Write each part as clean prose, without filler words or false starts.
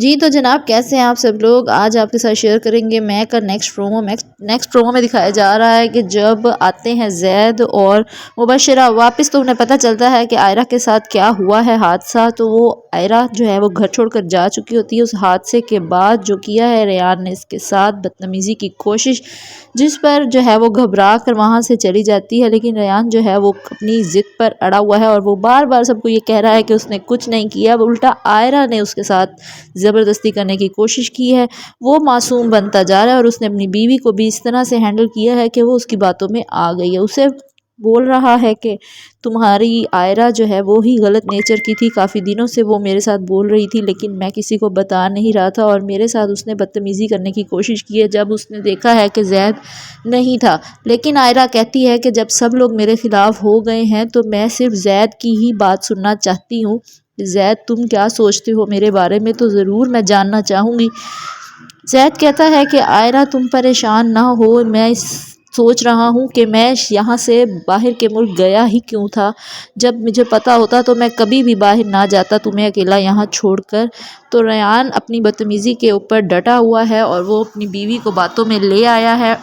جی تو جناب کیسے ہیں آپ سب لوگ؟ آج آپ کے ساتھ شیئر کریں گے میک کا نیکسٹ پرومو میں دکھایا جا رہا ہے کہ جب آتے ہیں زید اور مبشرہ واپس تو انہیں پتہ چلتا ہے کہ آئرہ کے ساتھ کیا ہوا ہے حادثہ، تو وہ آئرہ جو ہے وہ گھر چھوڑ کر جا چکی ہوتی ہے۔ اس حادثے کے بعد جو کیا ہے ریان نے اس کے ساتھ بدتمیزی کی کوشش، جس پر جو ہے وہ گھبرا کر وہاں سے چلی جاتی ہے، لیکن ریان جو ہے وہ اپنی ضد پر اڑا ہوا ہے اور وہ بار بار سب کو یہ کہہ رہا ہے کہ اس نے کچھ نہیں کیا، الٹا آئرہ نے اس کے ساتھ زبردستی کرنے کی کوشش کی ہے۔ وہ معصوم بنتا جا رہا ہے اور اس نے اپنی بیوی کو بھی اس طرح سے ہینڈل کیا ہے کہ وہ اس کی باتوں میں آ گئی ہے، اسے بول رہا ہے کہ تمہاری آئرہ جو ہے وہ ہی غلط نیچر کی تھی، کافی دنوں سے وہ میرے ساتھ بول رہی تھی لیکن میں کسی کو بتا نہیں رہا تھا، اور میرے ساتھ اس نے بدتمیزی کرنے کی کوشش کی ہے جب اس نے دیکھا ہے کہ زید نہیں تھا۔ لیکن آئرہ کہتی ہے کہ جب سب لوگ میرے خلاف ہو گئے ہیں تو میں صرف زید کی ہی بات سننا چاہتی ہوں۔ زید تم کیا سوچتے ہو میرے بارے میں تو ضرور میں جاننا چاہوں گی۔ زید کہتا ہے کہ آئرہ تم پریشان نہ ہو، میں سوچ رہا ہوں کہ میں یہاں سے باہر کے ملک گیا ہی کیوں تھا، جب مجھے پتا ہوتا تو میں کبھی بھی باہر نہ جاتا تمہیں اکیلا یہاں چھوڑ کر۔ تو ریان اپنی بدتمیزی کے اوپر ڈٹا ہوا ہے اور وہ اپنی بیوی کو باتوں میں لے آیا ہے۔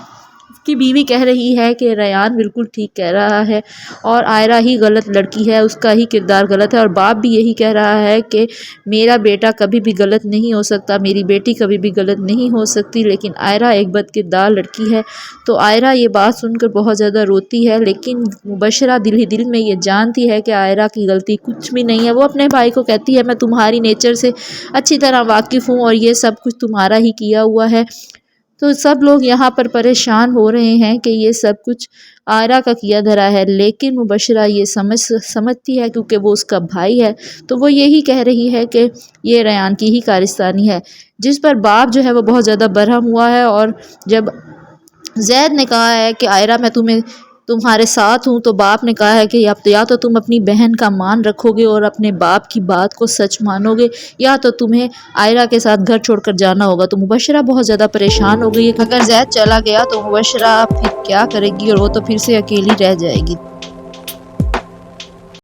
اس کی بیوی کہہ رہی ہے کہ ریان بالکل ٹھیک کہہ رہا ہے اور آئرہ ہی غلط لڑکی ہے، اس کا ہی کردار غلط ہے، اور باپ بھی یہی کہہ رہا ہے کہ میرا بیٹا کبھی بھی غلط نہیں ہو سکتا، میری بیٹی کبھی بھی غلط نہیں ہو سکتی، لیکن آئرہ ایک بد کردار لڑکی ہے۔ تو آئرہ یہ بات سن کر بہت زیادہ روتی ہے، لیکن مبشرہ دل ہی دل میں یہ جانتی ہے کہ آئرہ کی غلطی کچھ بھی نہیں ہے۔ وہ اپنے بھائی کو کہتی ہے میں تمہاری نیچر سے اچھی طرح واقف ہوں اور یہ سب کچھ تمہارا ہی کیا ہوا ہے۔ تو سب لوگ یہاں پر پریشان ہو رہے ہیں کہ یہ سب کچھ آئرہ کا کیا دھرا ہے، لیکن مبشرہ یہ سمجھتی ہے کیونکہ وہ اس کا بھائی ہے، تو وہ یہی کہہ رہی ہے کہ یہ ریان کی ہی کارستانی ہے، جس پر باپ جو ہے وہ بہت زیادہ برہم ہوا ہے۔ اور جب زید نے کہا ہے کہ آئرہ میں تمہارے ساتھ ہوں، تو باپ نے کہا ہے کہ یا تو تم اپنی بہن کا مان رکھو گے اور اپنے باپ کی بات کو سچ مانو گے، یا تو تمہیں آئرہ کے ساتھ گھر چھوڑ کر جانا ہوگا۔ تو مبشرہ بہت زیادہ پریشان ہو گئی ہے کہ اگر زید چلا گیا تو مبشرہ پھر کیا کرے گی، اور وہ تو پھر سے اکیلی رہ جائے گی۔